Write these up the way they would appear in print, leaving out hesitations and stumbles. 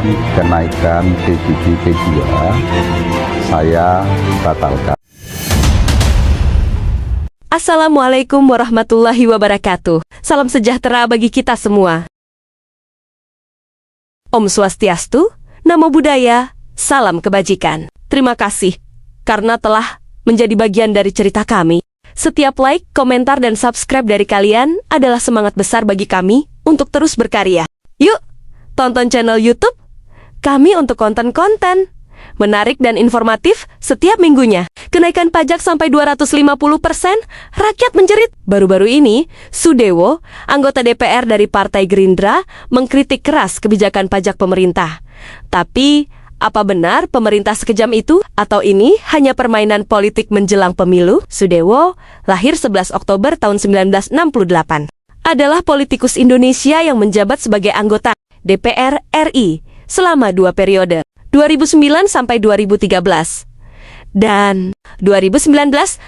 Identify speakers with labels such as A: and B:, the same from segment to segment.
A: mengusulkan kenaikan PBB P2 saya batalkan.
B: Assalamualaikum warahmatullahi wabarakatuh. Salam sejahtera bagi kita semua. Om Swastiastu, Namo Buddhaya, salam kebajikan. Terima kasih karena telah menjadi bagian dari cerita kami. Setiap like, komentar, dan subscribe dari kalian adalah semangat besar bagi kami untuk terus berkarya. Yuk, tonton channel YouTube kami untuk konten-konten menarik dan informatif setiap minggunya. Kenaikan pajak sampai 250%, rakyat menjerit. Baru-baru ini, Sudewo, anggota DPR dari Partai Gerindra, mengkritik keras kebijakan pajak pemerintah. Tapi, apa benar pemerintah sekejam itu? Atau ini hanya permainan politik menjelang pemilu? Sudewo, lahir 11 Oktober tahun 1968. Adalah politikus Indonesia yang menjabat sebagai anggota DPR RI selama 2 periode, 2009 sampai 2013, dan 2019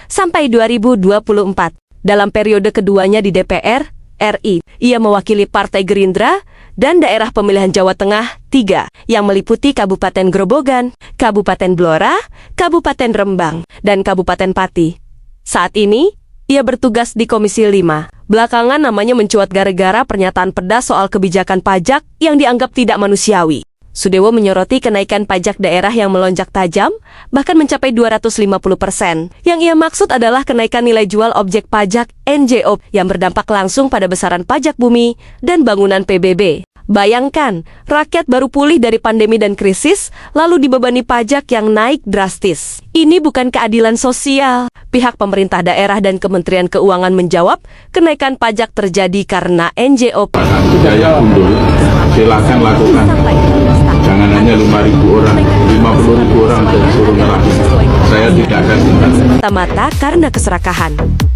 B: sampai 2024. Dalam periode keduanya di DPR RI, ia mewakili Partai Gerindra dan daerah pemilihan Jawa Tengah 3, yang meliputi Kabupaten Grobogan, Kabupaten Blora, Kabupaten Rembang, dan Kabupaten Pati. Saat ini, ia bertugas di Komisi 5. Belakangan namanya mencuat gara-gara pernyataan pedas soal kebijakan pajak yang dianggap tidak manusiawi. Sudewo menyoroti kenaikan pajak daerah yang melonjak tajam, bahkan mencapai 250%. Yang ia maksud adalah kenaikan nilai jual objek pajak NJOP yang berdampak langsung pada besaran pajak bumi dan bangunan PBB. Bayangkan, rakyat baru pulih dari pandemi dan krisis, lalu dibebani pajak yang naik drastis. Ini bukan keadilan sosial. Pihak pemerintah daerah dan Kementerian Keuangan menjawab, kenaikan pajak terjadi karena NJOP.
C: Daya undur, silakan lakukan. Jangan hanya 5.000 orang, 50.000 orang dan suruh neraka. Saya tidak akan tinggal.
B: Mata karena keserakahan.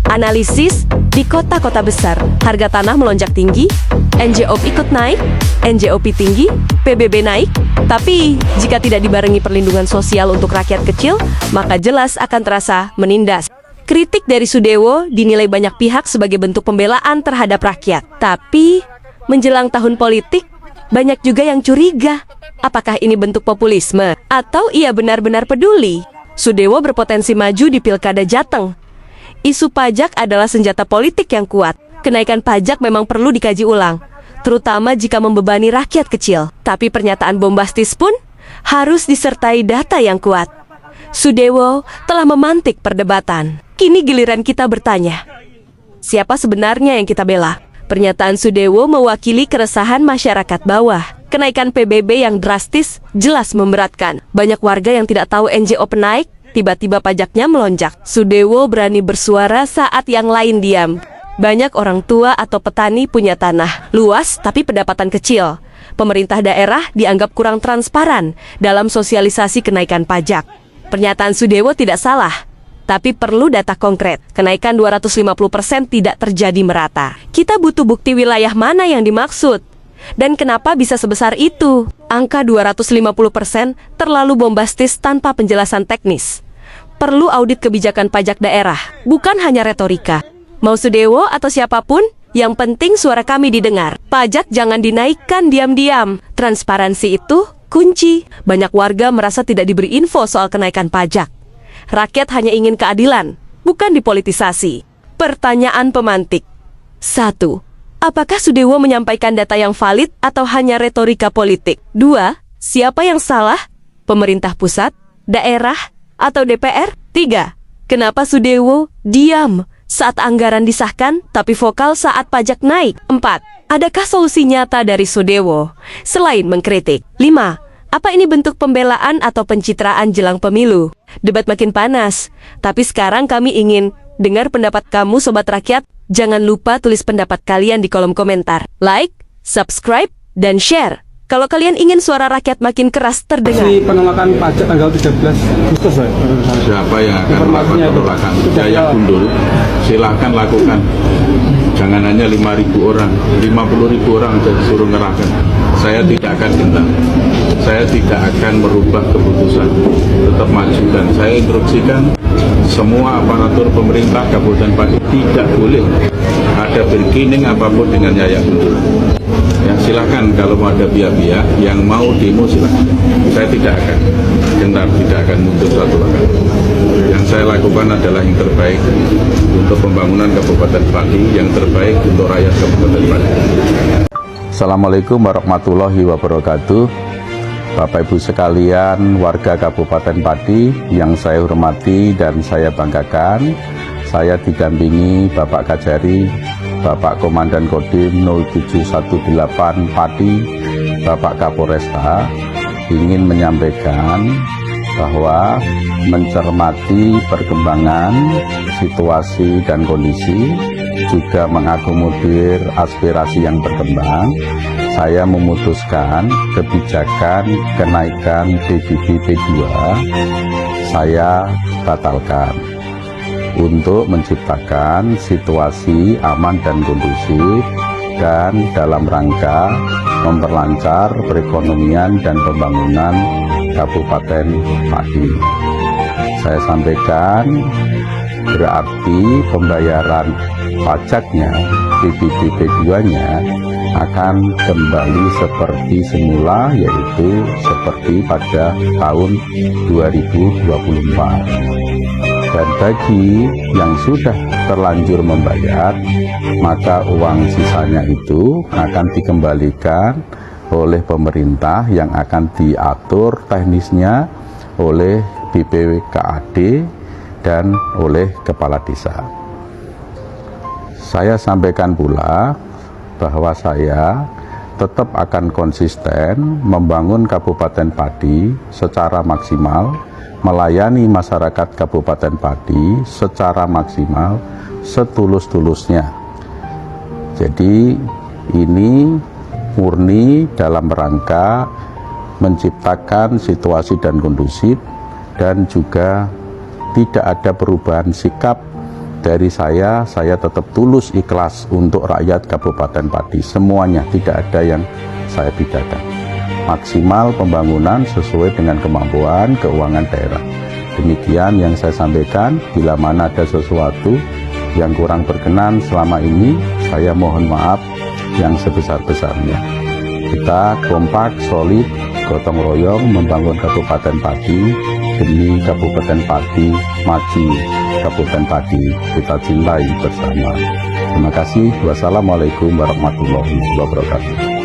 B: Analisis di kota-kota besar, harga tanah melonjak tinggi, NJOP ikut naik, NJOP tinggi, PBB naik. Tapi jika tidak dibarengi perlindungan sosial untuk rakyat kecil, maka jelas akan terasa menindas. Kritik dari Sudewo dinilai banyak pihak sebagai bentuk pembelaan terhadap rakyat. Tapi menjelang tahun politik, banyak juga yang curiga. Apakah ini bentuk populisme? Atau ia benar-benar peduli? Sudewo berpotensi maju di Pilkada Jateng. Isu pajak adalah senjata politik yang kuat. Kenaikan pajak memang perlu dikaji ulang, terutama jika membebani rakyat kecil. Tapi pernyataan bombastis pun harus disertai data yang kuat. Sudewo telah memantik perdebatan. Kini giliran kita bertanya, siapa sebenarnya yang kita bela? Pernyataan Sudewo mewakili keresahan masyarakat bawah. Kenaikan PBB yang drastis jelas memberatkan. Banyak warga yang tidak tahu NJOP naik, tiba-tiba pajaknya melonjak. Sudewo berani bersuara saat yang lain diam. Banyak orang tua atau petani punya tanah luas tapi pendapatan kecil. Pemerintah daerah dianggap kurang transparan dalam sosialisasi kenaikan pajak. Pernyataan Sudewo tidak salah, tapi perlu data konkret. Kenaikan 250% tidak terjadi merata. Kita butuh bukti wilayah mana yang dimaksud. Dan kenapa bisa sebesar itu? Angka 250% terlalu bombastis tanpa penjelasan teknis. Perlu audit kebijakan pajak daerah, bukan hanya retorika. Mau Sudewo atau siapapun, yang penting suara kami didengar. Pajak jangan dinaikkan diam-diam. Transparansi itu kunci. Banyak warga merasa tidak diberi info soal kenaikan pajak. Rakyat hanya ingin keadilan, bukan dipolitisasi. Pertanyaan pemantik. 1. Apakah Sudewo menyampaikan data yang valid atau hanya retorika politik? 2. Siapa yang salah? Pemerintah pusat, daerah, atau DPR? 3. Kenapa Sudewo diam saat anggaran disahkan tapi vokal saat pajak naik? 4. Adakah solusi nyata dari Sudewo selain mengkritik? 5. Apa ini bentuk pembelaan atau pencitraan jelang pemilu? Debat makin panas, tapi sekarang kami ingin dengar pendapat kamu Sobat Rakyat. Jangan lupa tulis pendapat kalian di kolom komentar. Like, subscribe, dan share. Kalau kalian ingin suara rakyat makin keras terdengar.
D: Si penolakan pajak tanggal 13 Agustus,
C: Siapa yang akan melakukan penolakan? Daya undur, silahkan lakukan. Jangan hanya 5.000 orang, 50.000 orang dan suruh neraka. Saya tidak akan gentar. Saya tidak akan merubah keputusan. Tetap maju dan saya instruksikan semua aparatur pemerintah Kabupaten Pati tidak boleh ada bergening apapun dengan Yayak Gundul. Ya, Silakan kalau mau ada pihak-pihak yang mau demo silakan. Saya tidak akan gentar, tidak akan mundur satu langkah. Yang saya lakukan adalah yang terbaik untuk pembangunan Kabupaten Pati, yang terbaik untuk rakyat Kabupaten Pati.
A: Assalamualaikum warahmatullahi wabarakatuh. Bapak Ibu sekalian, warga Kabupaten Pati yang saya hormati dan saya banggakan, saya didampingi Bapak Kajari, Bapak Komandan Kodim 0718 Pati, Bapak Kapolresta, ingin menyampaikan bahwa mencermati perkembangan situasi dan kondisi, juga mengakomodir aspirasi yang berkembang, saya memutuskan kebijakan kenaikan PBB P2 saya batalkan untuk menciptakan situasi aman dan kondusif dan dalam rangka memperlancar perekonomian dan pembangunan Kabupaten Pati. Saya sampaikan berarti pembayaran pajaknya PBB P2-nya akan kembali seperti semula, yaitu seperti pada tahun 2024. Dan bagi yang sudah terlanjur membayar, maka uang sisanya itu akan dikembalikan oleh pemerintah yang akan diatur teknisnya oleh BPKAD dan oleh Kepala Desa. Saya sampaikan pula bahwa saya tetap akan konsisten membangun Kabupaten Pati secara maksimal, melayani masyarakat Kabupaten Pati secara maksimal, setulus-tulusnya. Jadi ini murni dalam rangka menciptakan situasi dan kondusif, dan juga tidak ada perubahan sikap dari saya tetap tulus ikhlas untuk rakyat Kabupaten Pati. Semuanya, tidak ada yang saya bedakan. Maksimal pembangunan sesuai dengan kemampuan keuangan daerah. Demikian yang saya sampaikan. Bila mana ada sesuatu yang kurang berkenan selama ini, saya mohon maaf yang sebesar-besarnya. Kita kompak, solid, gotong royong membangun Kabupaten Pati demi Kabupaten Pati maju. Kabupaten Pati kita cintai bersama. Terima kasih. Wassalamualaikum warahmatullahi wabarakatuh.